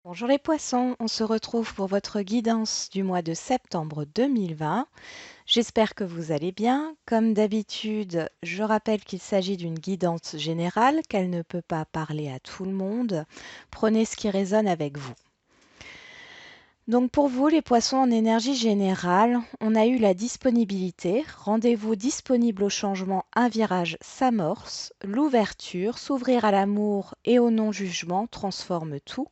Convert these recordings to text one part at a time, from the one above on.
Bonjour les poissons, on se retrouve pour votre guidance du mois de septembre 2020. J'espère que vous allez bien. Comme d'habitude, je rappelle qu'il s'agit d'une guidance générale, qu'elle ne peut pas parler à tout le monde. Prenez ce qui résonne avec vous. Donc pour vous, les poissons en énergie générale, on a eu la disponibilité. Rendez-vous disponible au changement, un virage s'amorce. L'ouverture, s'ouvrir à l'amour et au non-jugement transforme tout.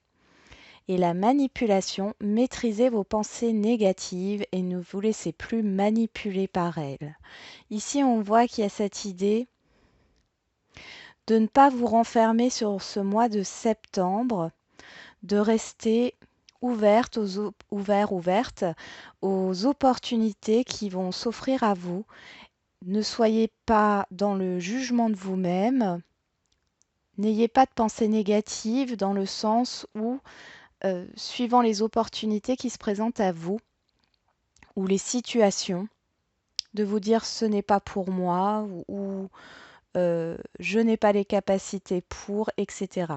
Et la manipulation, maîtrisez vos pensées négatives et ne vous laissez plus manipuler par elles. Ici, on voit qu'il y a cette idée de ne pas vous renfermer sur ce mois de septembre, de rester ouverte aux opportunités qui vont s'offrir à vous. Ne soyez pas dans le jugement de vous-même. N'ayez pas de pensées négatives dans le sens où suivant les opportunités qui se présentent à vous ou les situations, de vous dire ce n'est pas pour moi ou je n'ai pas les capacités pour, etc.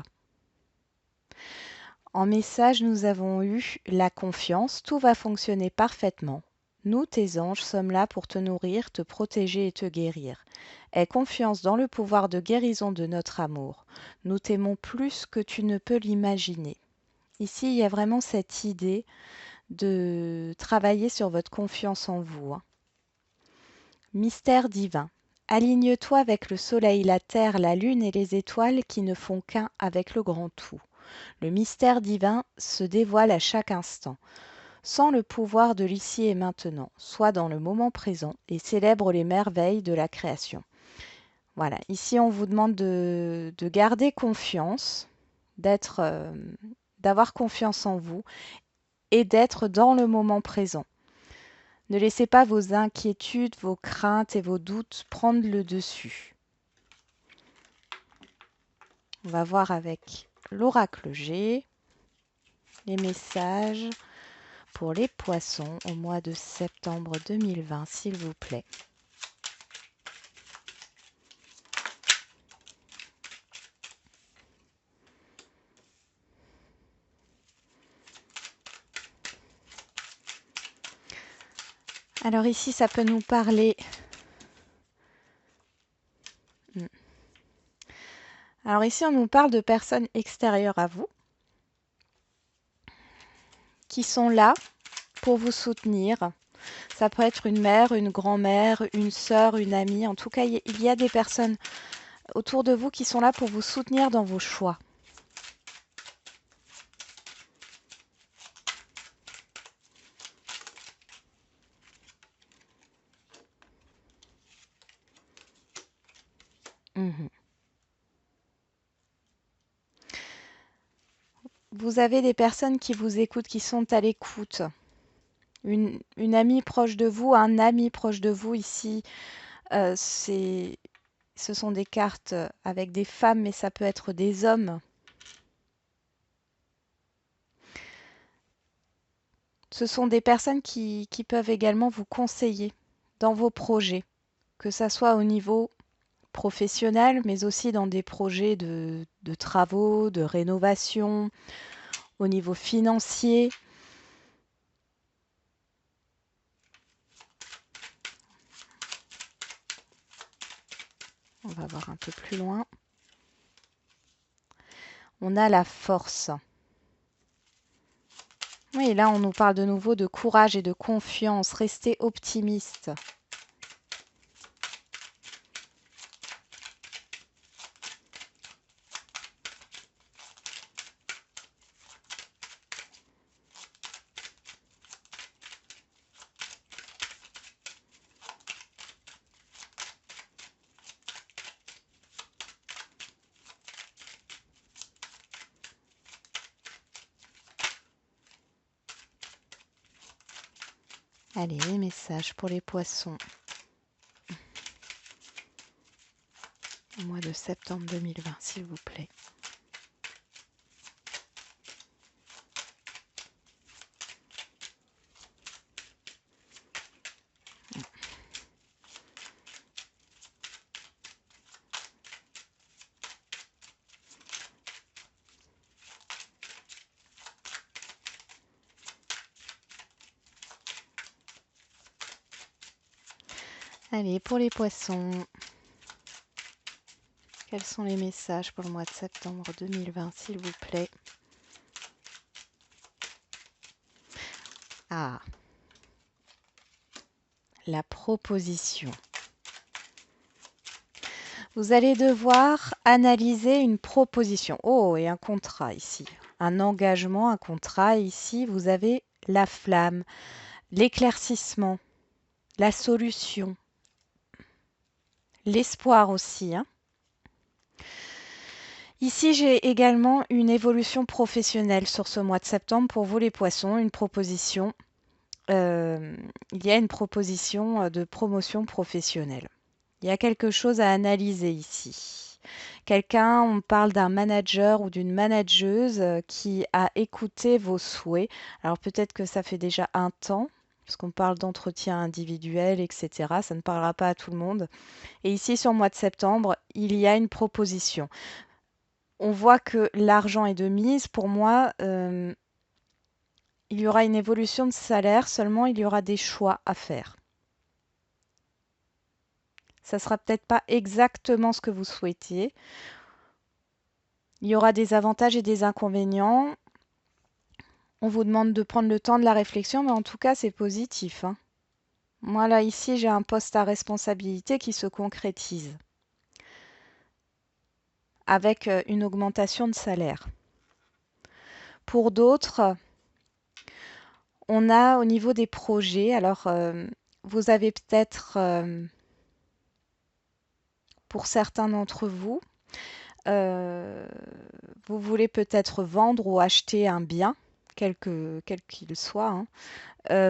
En message, nous avons eu la confiance, tout va fonctionner parfaitement. Nous, tes anges, sommes là pour te nourrir, te protéger et te guérir. Aie confiance dans le pouvoir de guérison de notre amour. Nous t'aimons plus que tu ne peux l'imaginer. Ici, il y a vraiment cette idée de travailler sur votre confiance en vous. Mystère divin. Aligne-toi avec le soleil, la terre, la lune et les étoiles qui ne font qu'un avec le grand tout. Le mystère divin se dévoile à chaque instant. Sens le pouvoir de l'ici et maintenant. Sois dans le moment présent et célèbre les merveilles de la création. Voilà, ici on vous demande de garder confiance, d'avoir confiance en vous et d'être dans le moment présent. Ne laissez pas vos inquiétudes, vos craintes et vos doutes prendre le dessus. On va voir avec l'oracle G les messages pour les poissons au mois de septembre 2020, s'il vous plaît. Alors ici, ça peut nous parler. Alors ici, on nous parle de personnes extérieures à vous qui sont là pour vous soutenir. Ça peut être une mère, une grand-mère, une sœur, une amie. En tout cas, il y a des personnes autour de vous qui sont là pour vous soutenir dans vos choix. Mhm. Vous avez des personnes qui vous écoutent, qui sont à l'écoute. Une amie proche de vous, un ami proche de vous ici, ce sont des cartes avec des femmes, mais ça peut être des hommes. Ce sont des personnes qui peuvent également vous conseiller dans vos projets, que ça soit au niveau professionnel, mais aussi dans des projets de travaux, de rénovation, au niveau financier. On va voir un peu plus loin. On a la force. Oui, là, on nous parle de nouveau de courage et de confiance. Restez optimiste. Allez, les messages pour les poissons au mois de septembre 2020, s'il vous plaît. Allez, pour les poissons, quels sont les messages pour le mois de septembre 2020, s'il vous plaît? Ah, la proposition. Vous allez devoir analyser une proposition. Oh, et un contrat ici. Un engagement, un contrat. Ici, vous avez la flamme, l'éclaircissement, la solution, l'espoir aussi, hein. Ici, j'ai également une évolution professionnelle sur ce mois de septembre pour vous les poissons, une proposition. Il y a une proposition de promotion professionnelle. Il y a quelque chose à analyser ici. Quelqu'un, on parle d'un manager ou d'une manageuse qui a écouté vos souhaits. Alors peut-être que ça fait déjà un temps, parce qu'on parle d'entretien individuel, etc. Ça ne parlera pas à tout le monde. Et ici, sur le mois de septembre, il y a une proposition. On voit que l'argent est de mise. Pour moi, il y aura une évolution de salaire, seulement il y aura des choix à faire. Ça sera peut-être pas exactement ce que vous souhaitiez. Il y aura des avantages et des inconvénients. On vous demande de prendre le temps de la réflexion, mais en tout cas, c'est positif, hein. Moi, là, ici, j'ai un poste à responsabilité qui se concrétise avec une augmentation de salaire. Pour d'autres, on a au niveau des projets, alors vous avez peut-être, pour certains d'entre vous, vous voulez peut-être vendre ou acheter un bien, quel qu'il soit, hein.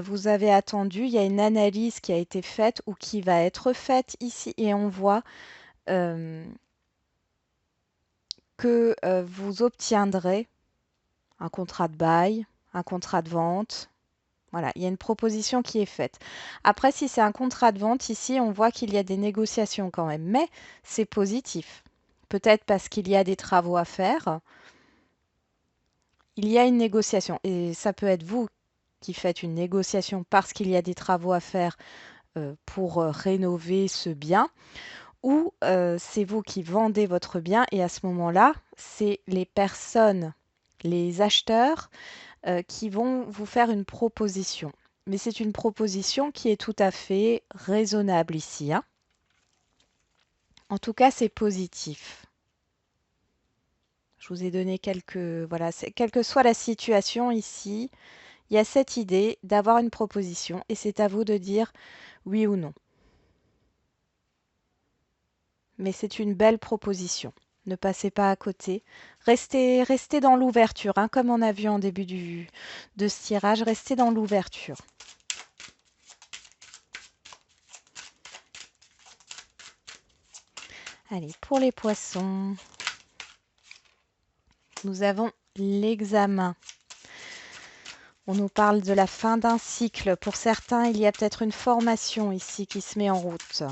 Vous avez attendu, il y a une analyse qui a été faite ou qui va être faite ici et on voit que vous obtiendrez un contrat de bail, un contrat de vente. Voilà, il y a une proposition qui est faite. Après, si c'est un contrat de vente, ici, on voit qu'il y a des négociations quand même, mais c'est positif. Peut-être parce qu'il y a des travaux à faire. Il y a une négociation et ça peut être vous qui faites une négociation parce qu'il y a des travaux à faire pour rénover ce bien ou c'est vous qui vendez votre bien et à ce moment-là, c'est les personnes, les acheteurs qui vont vous faire une proposition. Mais c'est une proposition qui est tout à fait raisonnable ici, hein. En tout cas, c'est positif. Je vous ai donné voilà, quelle que soit la situation ici, il y a cette idée d'avoir une proposition et c'est à vous de dire oui ou non. Mais c'est une belle proposition. Ne passez pas à côté. Restez dans l'ouverture, hein, comme on a vu en début de ce tirage. Restez dans l'ouverture. Allez, pour les poissons, nous avons l'examen. On nous parle de la fin d'un cycle. Pour certains, il y a peut-être une formation ici qui se met en route.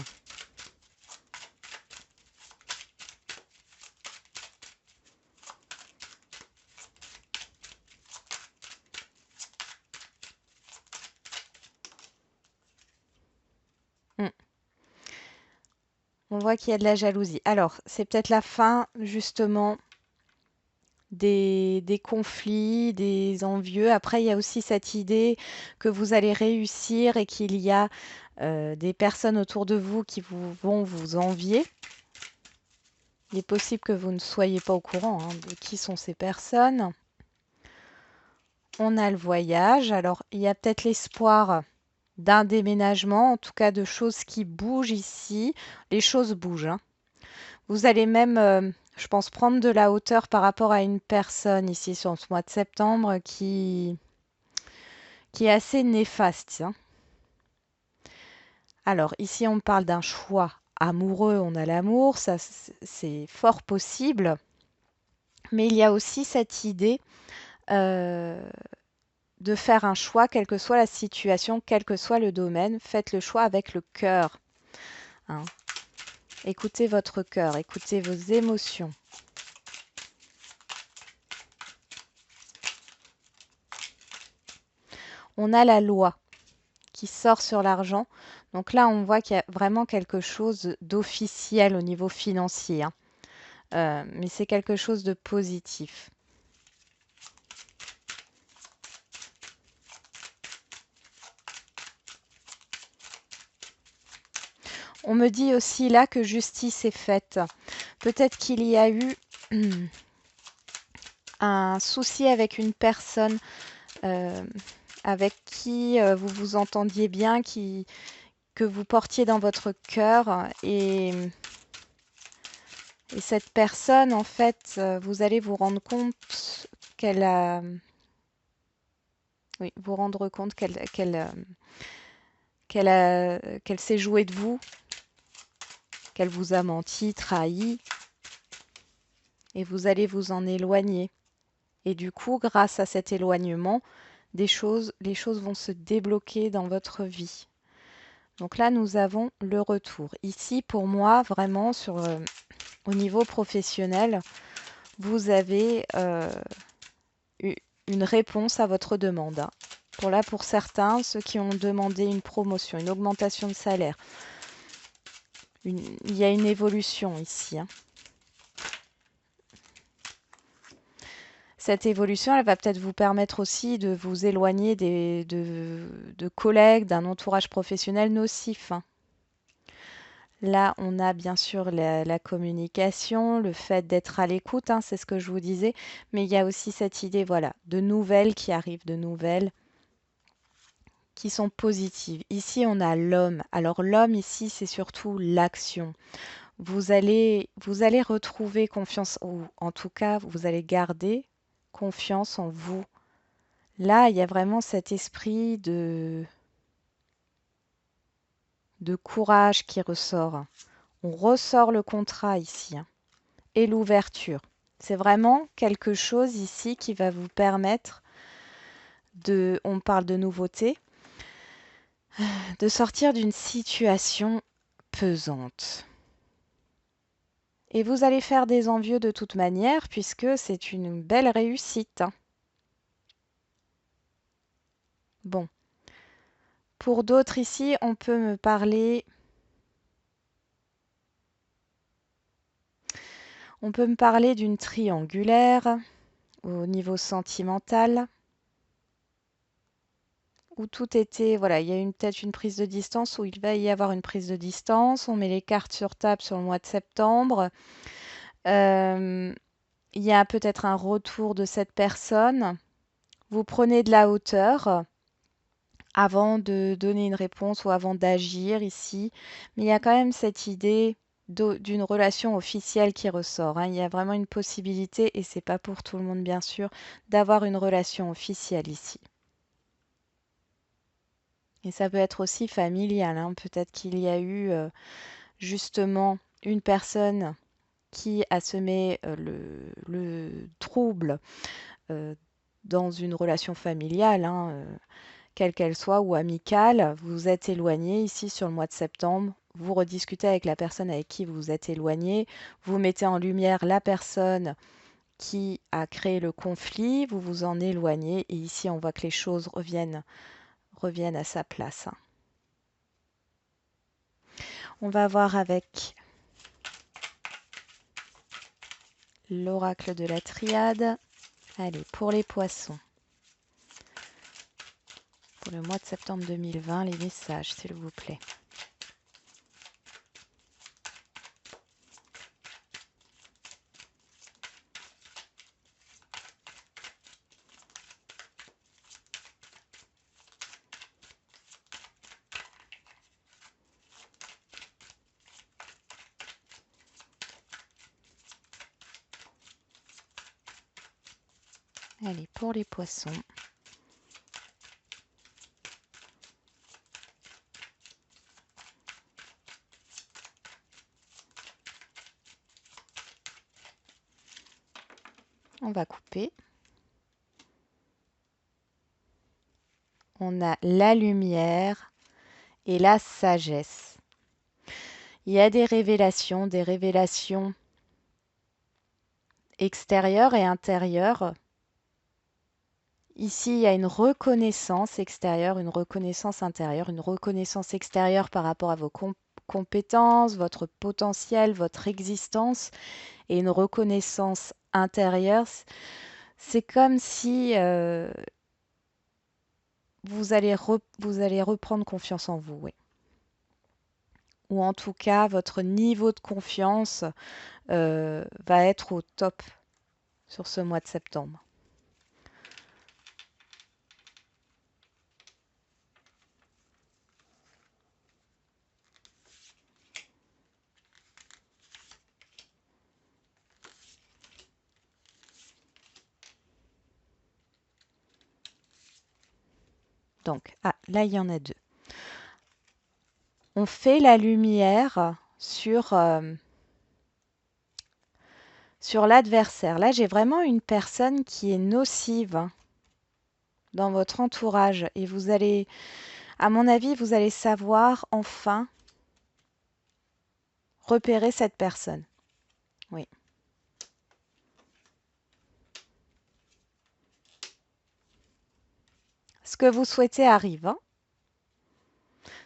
On voit qu'il y a de la jalousie. Alors, c'est peut-être la fin, justement, des conflits, des envieux. Après, il y a aussi cette idée que vous allez réussir et qu'il y a des personnes autour de vous qui vont vous envier. Il est possible que vous ne soyez pas au courant, hein, de qui sont ces personnes. On a le voyage. Alors, il y a peut-être l'espoir d'un déménagement, en tout cas de choses qui bougent ici. Les choses bougent, hein. Vous allez même, je pense, prendre de la hauteur par rapport à une personne ici sur ce mois de septembre qui est assez néfaste, hein. Alors ici, on parle d'un choix amoureux, on a l'amour, ça c'est fort possible. Mais il y a aussi cette idée de faire un choix, quelle que soit la situation, quel que soit le domaine. Faites le choix avec le cœur, hein. Écoutez votre cœur, écoutez vos émotions. On a la loi qui sort sur l'argent. Donc là, on voit qu'il y a vraiment quelque chose d'officiel au niveau financier, hein. Mais c'est quelque chose de positif. On me dit aussi là que justice est faite. Peut-être qu'il y a eu un souci avec une personne euh, avec qui vous vous entendiez bien, que vous portiez dans votre cœur. Et cette personne, en fait, vous allez vous rendre compte qu'elle a... Oui, vous rendre compte qu'elle s'est jouée de vous, qu'elle vous a menti, trahi, et vous allez vous en éloigner. Et du coup, grâce à cet éloignement, les choses vont se débloquer dans votre vie. Donc là, nous avons le retour. Ici, pour moi, vraiment, au niveau professionnel, vous avez une réponse à votre demande, hein. Pour certains, ceux qui ont demandé une promotion, une augmentation de salaire, il y a une évolution ici, hein. Cette évolution, elle va peut-être vous permettre aussi de vous éloigner de collègues, d'un entourage professionnel nocif, hein. Là, on a bien sûr la communication, le fait d'être à l'écoute, hein, c'est ce que je vous disais, mais il y a aussi cette idée, voilà, de nouvelles qui arrivent, de nouvelles qui sont positives. Ici, on a l'homme. Alors l'homme, ici, c'est surtout l'action. Vous allez retrouver confiance, ou en tout cas, vous allez garder confiance en vous. Là, il y a vraiment cet esprit de courage qui ressort. On ressort le contrat ici, hein, et l'ouverture. C'est vraiment quelque chose ici qui va vous permettre on parle de nouveauté, de sortir d'une situation pesante. Et vous allez faire des envieux de toute manière puisque c'est une belle réussite, hein. Bon, pour d'autres ici, on peut me parler d'une triangulaire au niveau sentimental où tout était, voilà, il y a peut-être une prise de distance, où il va y avoir une prise de distance. On met les cartes sur table sur le mois de septembre. Euh, il y a peut-être un retour de cette personne. Vous prenez de la hauteur avant de donner une réponse ou avant d'agir ici. Mais il y a quand même cette idée d'une relation officielle qui ressort, hein. Il y a vraiment une possibilité, et c'est pas pour tout le monde bien sûr, d'avoir une relation officielle ici. Et ça peut être aussi familial, hein. Peut-être qu'il y a eu justement une personne qui a semé le trouble euh, dans une relation familiale, hein, quelle qu'elle soit, ou amicale. Vous vous êtes éloigné ici sur le mois de septembre. Vous rediscutez avec la personne avec qui vous vous êtes éloigné. Vous mettez en lumière la personne qui a créé le conflit. Vous vous en éloignez. Et ici, on voit que les choses reviennent à sa place, hein. On va voir avec l'oracle de la triade. Allez, pour les poissons, pour le mois de septembre 2020, les messages, s'il vous plaît. Allez, pour les poissons. On va couper. On a la lumière et la sagesse. Il y a des révélations extérieures et intérieures Ici, il y a une reconnaissance extérieure, une reconnaissance intérieure, une reconnaissance extérieure par rapport à vos compétences, votre potentiel, votre existence, et une reconnaissance intérieure. C'est comme si vous allez reprendre confiance en vous, oui. Ou en tout cas, votre niveau de confiance va être au top sur ce mois de septembre. Donc, ah, là, il y en a deux. On fait la lumière sur l'adversaire. Là, j'ai vraiment une personne qui est nocive dans votre entourage et vous allez, à mon avis, vous allez savoir enfin repérer cette personne. Oui. Ce que vous souhaitez arrive, hein.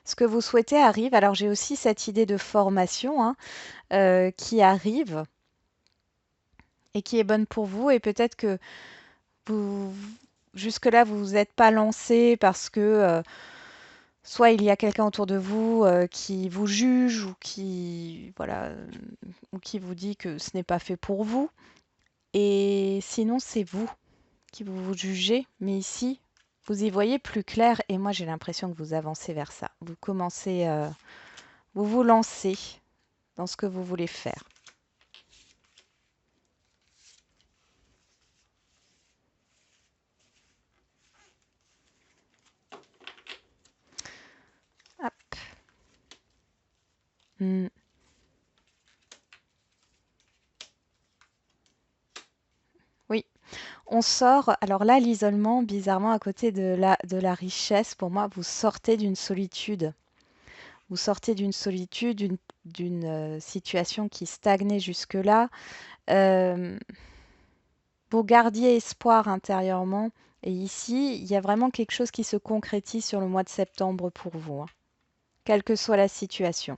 Ce que vous souhaitez arrive. Alors j'ai aussi cette idée de formation hein, qui arrive et qui est bonne pour vous. Et peut-être que vous, jusque-là, vous vous êtes pas lancé parce que soit il y a quelqu'un autour de vous qui vous juge ou qui, voilà, ou qui vous dit que ce n'est pas fait pour vous. Et sinon, c'est vous qui vous jugez. Mais ici, vous y voyez plus clair. Et moi, j'ai l'impression que vous avancez vers ça. Vous commencez, vous vous lancez dans ce que vous voulez faire. Hop. Hmm. Oui, on sort. Alors là, l'isolement, bizarrement, à côté de la richesse, pour moi, vous sortez d'une solitude. Vous sortez d'une solitude, d'une situation qui stagnait jusque-là. Euh, vous gardiez espoir intérieurement. Et ici, il y a vraiment quelque chose qui se concrétise sur le mois de septembre pour vous, hein, quelle que soit la situation.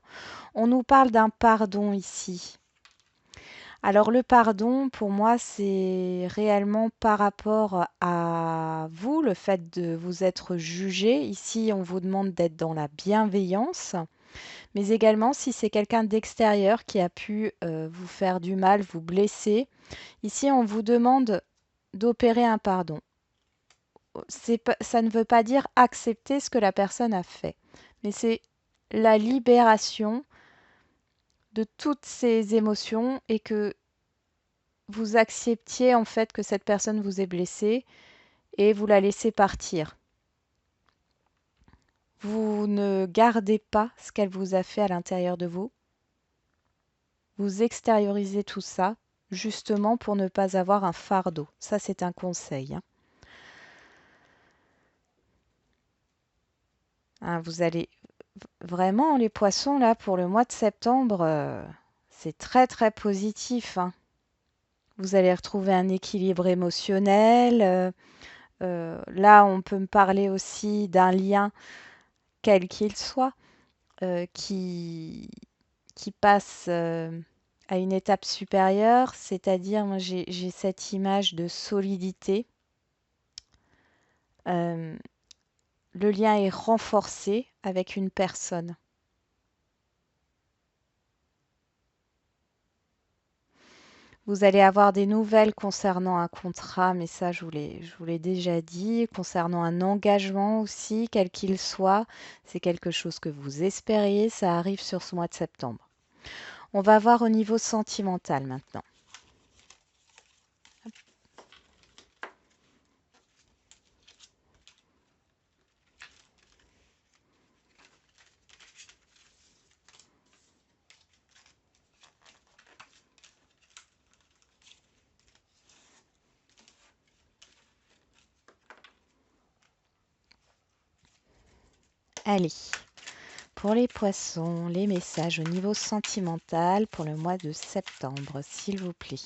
On nous parle d'un pardon ici. Alors le pardon, pour moi, c'est réellement par rapport à vous, le fait de vous être jugé. Ici, on vous demande d'être dans la bienveillance, mais également si c'est quelqu'un d'extérieur qui a pu vous faire du mal, vous blesser. Ici, on vous demande d'opérer un pardon. Ça ne veut pas dire accepter ce que la personne a fait, mais c'est la libération de toutes ces émotions et que vous acceptiez en fait que cette personne vous ait blessé et vous la laissez partir. Vous ne gardez pas ce qu'elle vous a fait à l'intérieur de vous. Vous extériorisez tout ça justement pour ne pas avoir un fardeau. Ça, c'est un conseil, hein. Hein, vous allez vraiment, les poissons, là, pour le mois de septembre, c'est très très positif, hein. Vous allez retrouver un équilibre émotionnel. Là, on peut me parler aussi d'un lien, quel qu'il soit, qui passe à une étape supérieure, c'est-à-dire, moi, j'ai cette image de solidité. Euh, le lien est renforcé avec une personne. Vous allez avoir des nouvelles concernant un contrat, mais ça, je vous l'ai déjà dit. Concernant un engagement aussi, quel qu'il soit, c'est quelque chose que vous espériez. Ça arrive sur ce mois de septembre. On va voir au niveau sentimental maintenant. Allez, pour les poissons, les messages au niveau sentimental pour le mois de septembre, s'il vous plaît.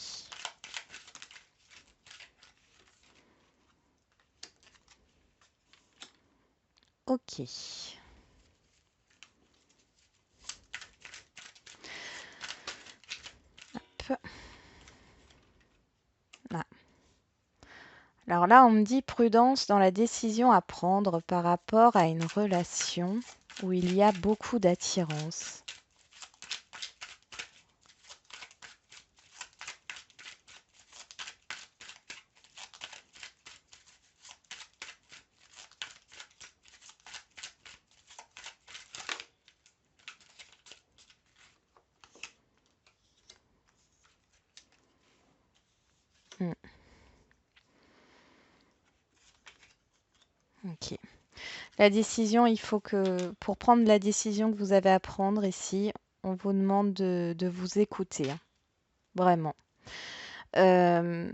Ok. Hop. Ah. Alors là, on me dit prudence dans la décision à prendre par rapport à une relation où il y a beaucoup d'attirance. Hmm. Ok. La décision, il faut que, pour prendre la décision que vous avez à prendre ici, on vous demande de vous écouter, hein, vraiment. Euh,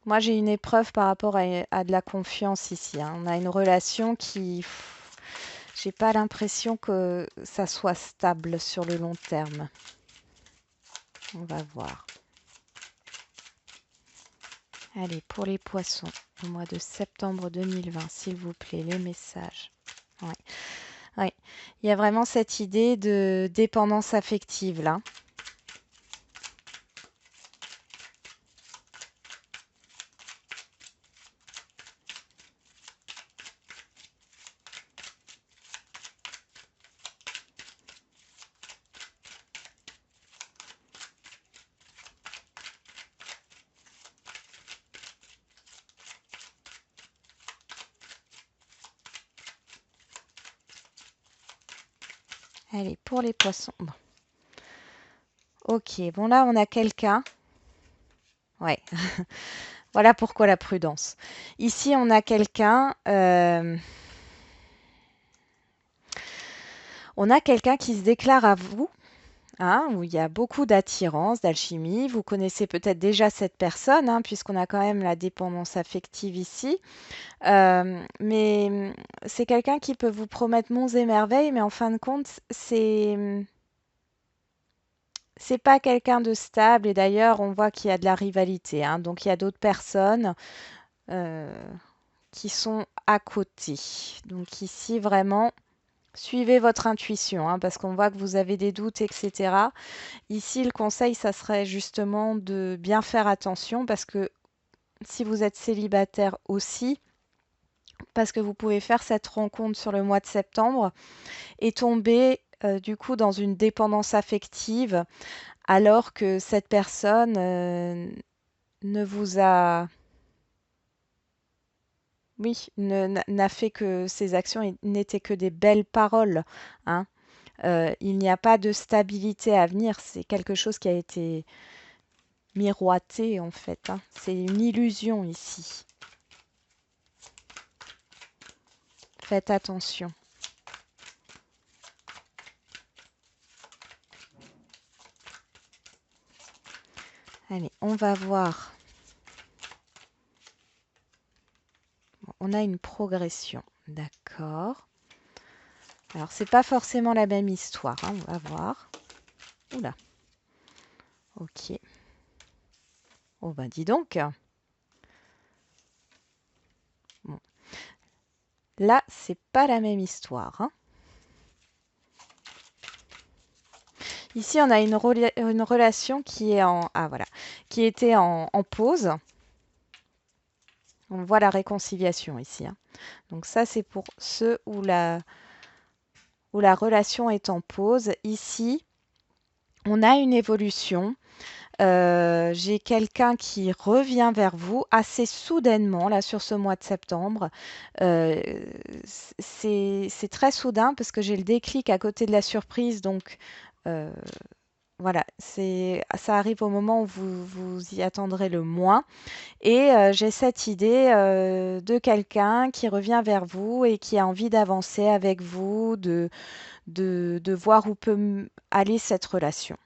Moi, j'ai une épreuve par rapport à de la confiance ici, hein. On a une relation qui, j'ai pas l'impression que ça soit stable sur le long terme. On va voir. Allez, pour les poissons, au mois de septembre 2020, s'il vous plaît, les messages. Ouais. Ouais. Il y a vraiment cette idée de dépendance affective là. Allez, pour les poissons. Bon. Ok, bon là on a quelqu'un. Ouais, voilà pourquoi la prudence. Ici on a quelqu'un. On a quelqu'un qui se déclare à vous, hein, où il y a beaucoup d'attirance, d'alchimie. Vous connaissez peut-être déjà cette personne, hein, puisqu'on a quand même la dépendance affective ici. Mais c'est quelqu'un qui peut vous promettre monts et merveilles, mais en fin de compte, c'est pas quelqu'un de stable. Et d'ailleurs, on voit qu'il y a de la rivalité, hein. Donc il y a d'autres personnes euh, qui sont à côté. Donc ici, vraiment, suivez votre intuition, hein, parce qu'on voit que vous avez des doutes, etc. Ici, le conseil, ça serait justement de bien faire attention, parce que si vous êtes célibataire aussi, parce que vous pouvez faire cette rencontre sur le mois de septembre et tomber du coup dans une dépendance affective alors que cette personne ne vous a, oui, n'a fait que ses actions n'étaient que des belles paroles, hein. Il n'y a pas de stabilité à venir, c'est quelque chose qui a été miroité en fait, hein. C'est une illusion ici. Faites attention. Allez, on va voir. Bon, on a une progression, d'accord. Alors, c'est pas forcément la même histoire, hein, on va voir. Oula, ok. Oh ben dis donc. Bon. Là, c'est pas la même histoire, hein. Ici, on a une relation qui est en... Ah voilà, qui était en pause. On voit la réconciliation ici, hein. Donc ça, c'est pour ceux où la relation est en pause. Ici, on a une évolution. J'ai quelqu'un qui revient vers vous assez soudainement, là, sur ce mois de septembre. Euh, c'est très soudain parce que j'ai le déclic à côté de la surprise. Donc, euh, voilà, ça arrive au moment où vous y attendrez le moins. Et j'ai cette idée de quelqu'un qui revient vers vous et qui a envie d'avancer avec vous, de voir où peut aller cette relation.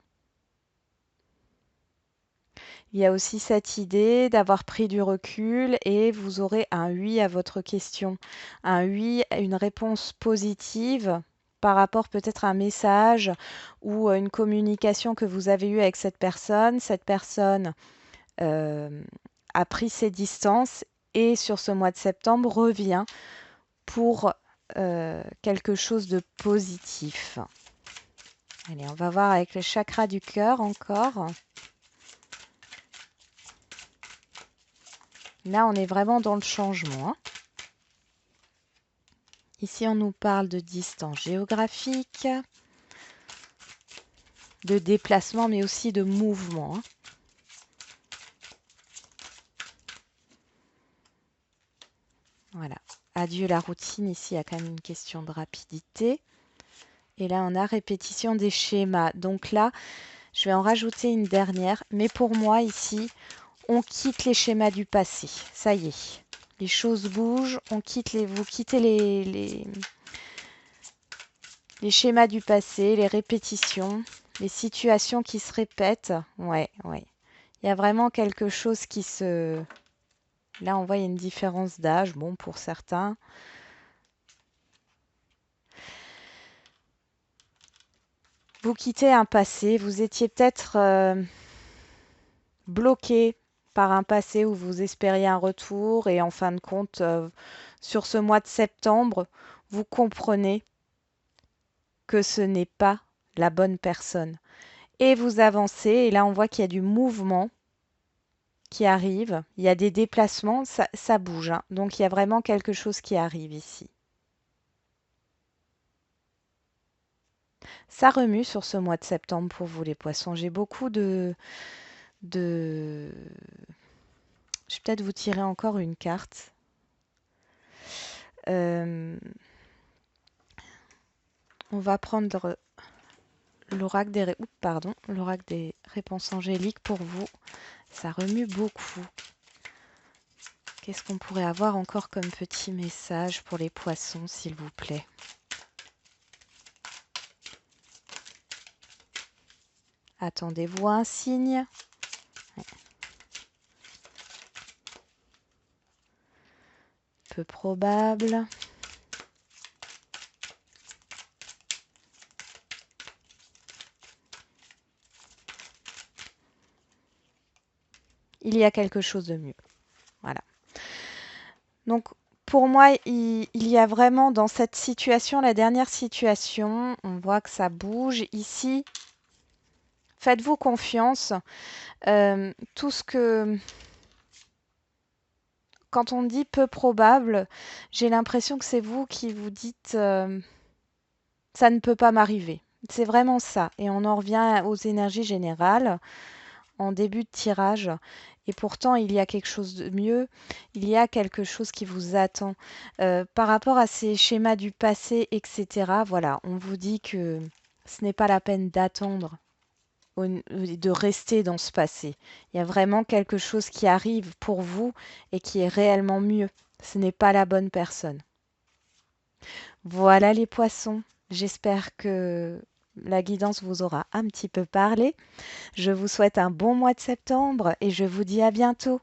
Il y a aussi cette idée d'avoir pris du recul et vous aurez un oui à votre question. Un oui, une réponse positive par rapport peut-être à un message ou une communication que vous avez eue avec cette personne. Cette personne euh, a pris ses distances et sur ce mois de septembre revient pour quelque chose de positif. Allez, on va voir avec le chakra du cœur encore. Là, on est vraiment dans le changement, hein. Ici, on nous parle de distance géographique, de déplacement, mais aussi de mouvement, hein. Voilà. Adieu la routine. Ici, il y a quand même une question de rapidité. Et là, on a répétition des schémas. Donc là, je vais en rajouter une dernière. Mais pour moi, ici, on quitte les schémas du passé. Ça y est. Les choses bougent. Vous quittez les schémas du passé, les répétitions, les situations qui se répètent. Ouais, ouais. Il y a vraiment quelque chose qui se... Là, on voit, il y a une différence d'âge. Bon, pour certains. Vous quittez un passé. Vous étiez peut-être bloqué par un passé où vous espériez un retour. Et en fin de compte, sur ce mois de septembre, vous comprenez que ce n'est pas la bonne personne. Et vous avancez. Et là, on voit qu'il y a du mouvement qui arrive. Il y a des déplacements. Ça bouge, hein. Donc, il y a vraiment quelque chose qui arrive ici. Ça remue sur ce mois de septembre pour vous, les poissons. J'ai beaucoup de... Je vais peut-être vous tirer encore une carte. On va prendre l'oracle des réponses angéliques pour vous. Ça remue beaucoup. Qu'est-ce qu'on pourrait avoir encore comme petit message pour les poissons, s'il vous plaît? Attendez-vous à un signe? Peu probable. Il y a quelque chose de mieux. Voilà. Donc, pour moi, il y a vraiment dans cette situation, la dernière situation, on voit que ça bouge. Ici, faites-vous confiance. Tout ce que... Quand on dit peu probable, j'ai l'impression que c'est vous qui vous dites ça ne peut pas m'arriver. C'est vraiment ça. Et on en revient aux énergies générales en début de tirage. Et pourtant, il y a quelque chose de mieux. Il y a quelque chose qui vous attend. Par rapport à ces schémas du passé, etc., voilà, on vous dit que ce n'est pas la peine d'attendre, de rester dans ce passé. Il y a vraiment quelque chose qui arrive pour vous et qui est réellement mieux. Ce n'est pas la bonne personne. Voilà les poissons. J'espère que la guidance vous aura un petit peu parlé. Je vous souhaite un bon mois de septembre et je vous dis à bientôt.